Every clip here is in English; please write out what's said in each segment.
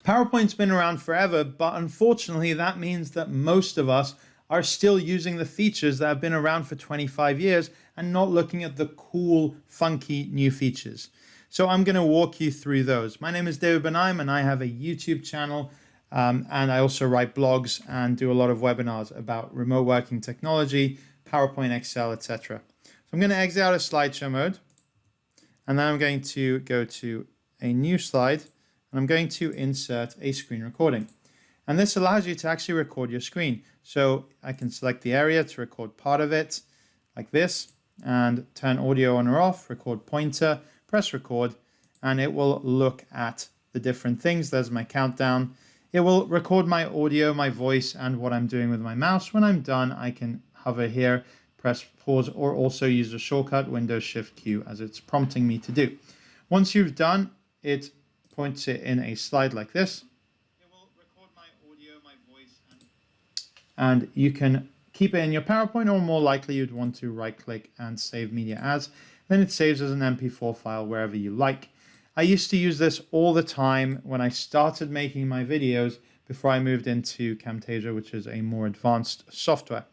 PowerPoint's been around forever, but unfortunately that means that most of us are still using the features that have been around for 25 years and not looking at the cool, funky new features. So I'm going to walk you through those. My name is Benaim and I have a YouTube channel and I also write blogs and do a lot of webinars about remote working technology, PowerPoint, Excel, etc. So I'm going to exit out of slideshow mode and then I'm going to go to a new slide and I'm going to insert a screen recording. And this allows you to actually record your screen. So I can select the area to record part of it like this and turn audio on or off, record pointer, press record, and it will look at the different things. There's my countdown. It will record my audio, my voice, and what I'm doing with my mouse. When I'm done, I can hover here, press pause, or also use the shortcut Windows Shift Q as it's prompting me to do. Once you've done, it points it in a slide like this. It will record my audio, my voice, and you can keep it in your PowerPoint, or more likely you'd want to right-click and save media as. Then it saves as an MP4 file wherever you like. I used to use this all the time when I started making my videos before I moved into Camtasia, which is a more advanced software.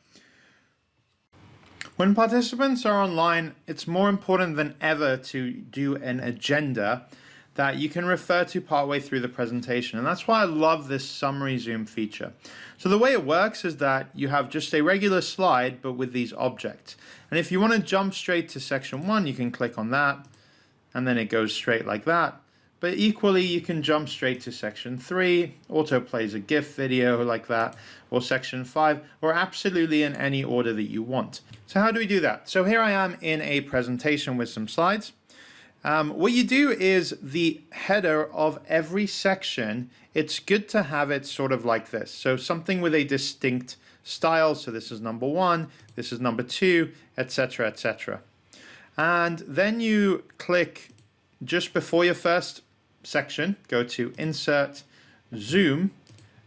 When participants are online, it's more important than ever to do an agenda that you can refer to partway through the presentation. And that's why I love this summary zoom feature. So the way it works is that you have just a regular slide, but with these objects. And if you want to jump straight to section 1, you can click on that, and then it goes straight like that. But equally, you can jump straight to section 3, auto plays a GIF video like that, or section 5, or absolutely in any order that you want. So how do we do that? So here I am in a presentation with some slides. What you do is the header of every section, it's good to have it sort of like this. So something with a distinct style. So this is number 1, this is number 2, etc., etc. And then you click just before your first section, go to Insert, Zoom,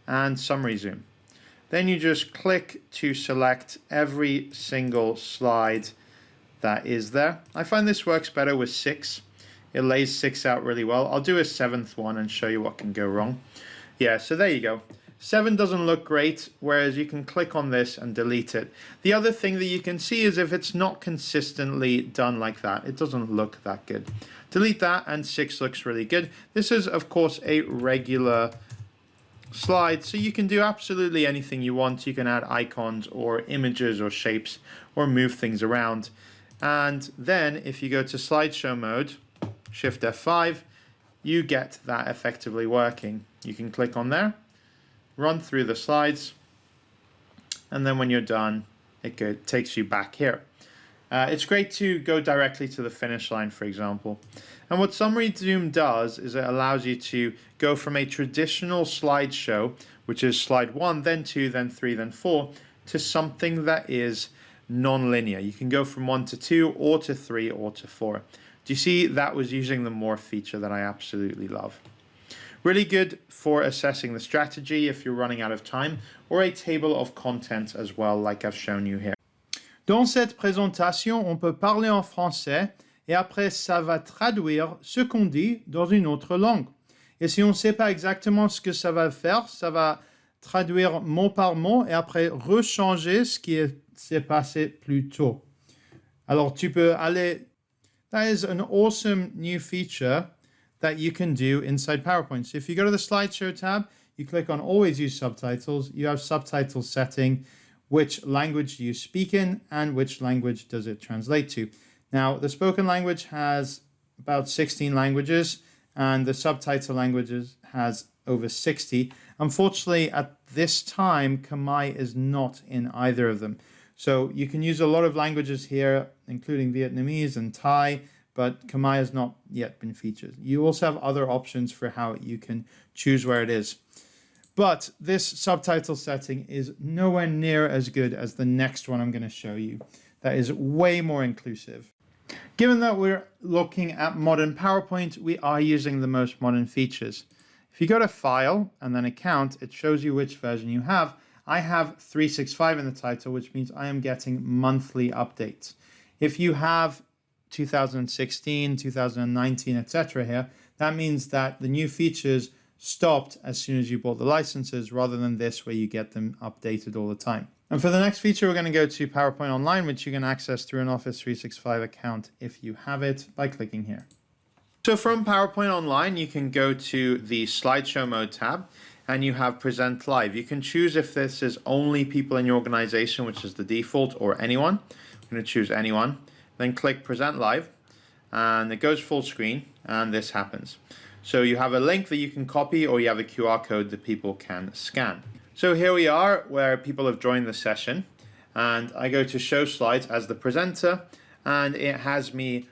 and Summary Zoom. Then you just click to select every single slide that is there. I find this works better with 6. It lays 6 out really well. I'll do a 7th one and show you what can go wrong. Yeah, so there you go. 7 doesn't look great, whereas you can click on this and delete it. The other thing that you can see is if it's not consistently done like that, it doesn't look that good. Delete that and 6 looks really good. This is, of course, a regular slide, so you can do absolutely anything you want. You can add icons or images or shapes or move things around. And then if you go to slideshow mode, Shift F5, you get that effectively working. You can click on there, run through the slides, and then when you're done, it takes you back here. It's great to go directly to the finish line, for example. And what Summary Zoom does is it allows you to go from a traditional slideshow, which is slide 1, then 2, then 3, then 4, to something that is non-linear. You can go from 1 to 2, or to 3, or to 4. Do you see that was using the More feature that I absolutely love? Really good for assessing the strategy if you're running out of time, or a table of content as well, like I've shown you here. Dans cette présentation, on peut parler en français et après ça va traduire ce qu'on dit dans une autre langue. Et si on ne sait pas exactement ce que ça va faire, ça va traduire mot par mot et après rechanger ce qui s'est passé plus tôt. Alors tu peux aller... That is an awesome new feature that you can do inside PowerPoint. So if you go to the slideshow tab, you click on always use subtitles, you have subtitle setting, which language do you speak in and which language does it translate to. Now the spoken language has about 16 languages and the subtitle languages has over 60. Unfortunately at this time, Khmer is not in either of them. So you can use a lot of languages here, including Vietnamese and Thai, but Khmer has not yet been featured. You also have other options for how you can choose where it is. But this subtitle setting is nowhere near as good as the next one I'm going to show you. That is way more inclusive. Given that we're looking at modern PowerPoint, we are using the most modern features. If you go to File and then Account, it shows you which version you have. I have 365 in the title, which means I am getting monthly updates. If you have 2016, 2019, etc. here, that means that the new features stopped as soon as you bought the licenses, rather than this where you get them updated all the time. And for the next feature, we're going to go to PowerPoint Online, which you can access through an Office 365 account if you have it by clicking here. So from PowerPoint Online, you can go to the slideshow mode tab and you have present live. You can choose if this is only people in your organization, which is the default, or anyone. I'm going to choose anyone, then click present live and it goes full screen and this happens. So you have a link that you can copy or you have a QR code that people can scan. So here we are where people have joined the session and I go to show slides as the presenter and it has me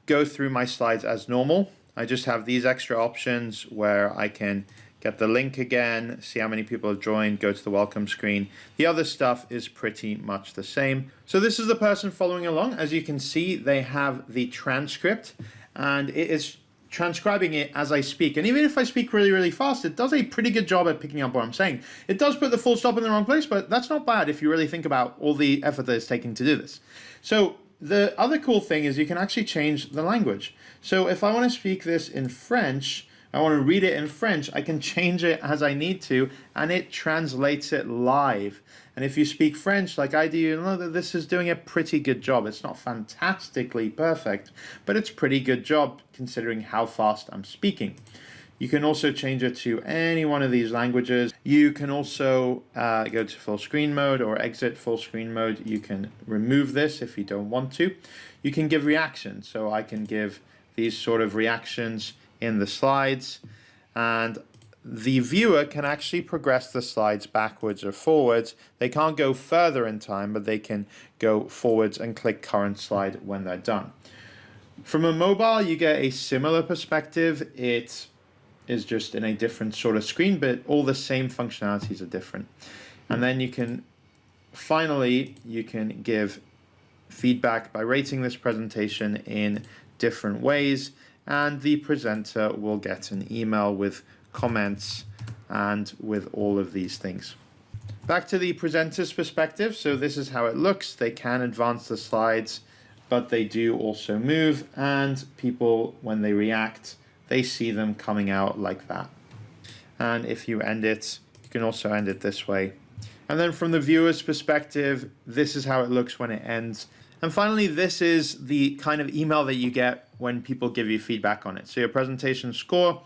go through my slides as normal. I just have these extra options where I can get the link again, see how many people have joined, go to the welcome screen. The other stuff is pretty much the same. So this is the person following along. As you can see, they have the transcript and it is transcribing it as I speak. And even if I speak really, really fast, it does a pretty good job at picking up what I'm saying. It does put the full stop in the wrong place, but that's not bad if you really think about all the effort that it's taking to do this. So the other cool thing is you can actually change the language. So if I want to speak this in French, I want to read it in French, I can change it as I need to, and it translates it live. And if you speak French like I do, you know that this is doing a pretty good job. It's not fantastically perfect, but it's a pretty good job considering how fast I'm speaking. You can also change it to any one of these languages. You can also go to full screen mode or exit full screen mode. You can remove this if you don't want to. You can give reactions. So I can give these sort of reactions in the slides, and the viewer can actually progress the slides backwards or forwards. They can't go further in time, but they can go forwards and click current slide when they're done. From a mobile, you get a similar perspective. It is just in a different sort of screen, but all the same functionalities are different. And then you can, finally, you can give feedback by rating this presentation in different ways, and the presenter will get an email with comments and with all of these things. Back to the presenter's perspective. So this is how it looks. They can advance the slides, but they do also move, and people, when they react, they see them coming out like that. And if you end it, you can also end it this way. And then from the viewer's perspective, this is how it looks when it ends. And finally, this is the kind of email that you get when people give you feedback on it. So your presentation score,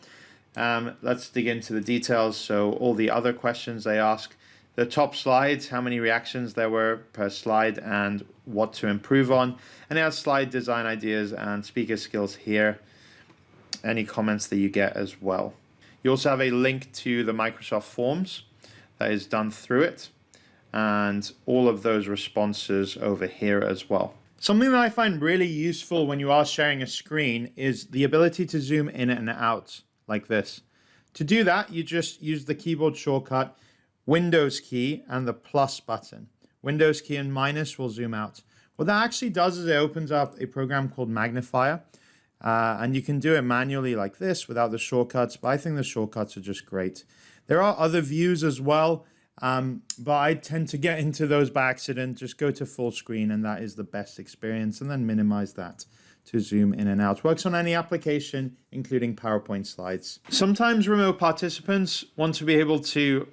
let's dig into the details. So all the other questions they ask, the top slides, how many reactions there were per slide and what to improve on. And it has slide design ideas and speaker skills here. Any comments that you get as well. You also have a link to the Microsoft Forms that is done through it, and all of those responses over here as well. Something that I find really useful when you are sharing a screen is the ability to zoom in and out like this. To do that, you just use the keyboard shortcut, Windows key and the plus button. Windows key and minus will zoom out. What that actually does is it opens up a program called Magnifier. And you can do it manually like this without the shortcuts, but I think the shortcuts are just great. There are other views as well, but I tend to get into those by accident. Just go to full screen and that is the best experience, and then minimize that to zoom in and out. Works on any application, including PowerPoint slides. Sometimes remote participants want to be able to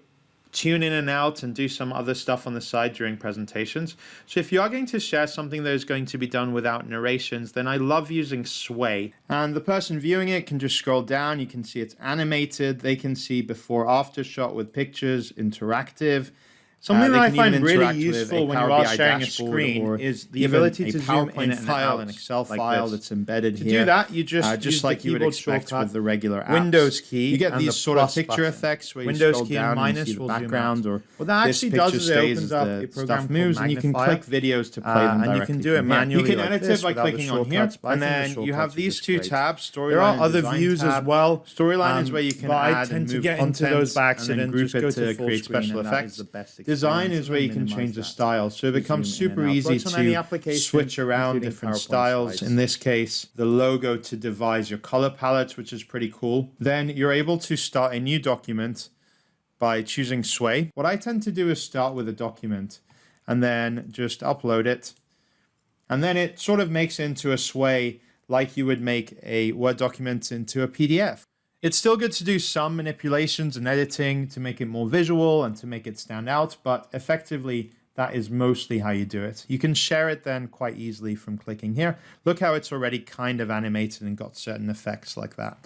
tune in and out and do some other stuff on the side during presentations. So if you are going to share something that is going to be done without narrations, then I love using Sway. And the person viewing it can just scroll down. You can see it's animated. They can see before after shot with pictures, interactive. Something that I find really useful when you are sharing a screen is the ability to zoom in and out, an Excel file that's embedded here. To do that, you just like you would expect with the regular apps. Windows key, you get these sort of picture effects where you scroll down and you see the background, or what that actually does is it opens up a program called Magnifier, and you can click videos to play them directly. And you can do it manually. You can edit it by clicking on here, and then you have these two tabs. There are other views as well. Storyline is where you can add and move content by accident, group it to create special effects. Design is where you can change the style, so it becomes super easy to switch around different styles. In this case, the logo to devise your color palette, which is pretty cool. Then you're able to start a new document by choosing Sway. What I tend to do is start with a document and then just upload it. And then it sort of makes into a Sway like you would make a Word document into a PDF. It's still good to do some manipulations and editing to make it more visual and to make it stand out, but effectively that is mostly how you do it. You can share it then quite easily from clicking here. Look how it's already kind of animated and got certain effects like that.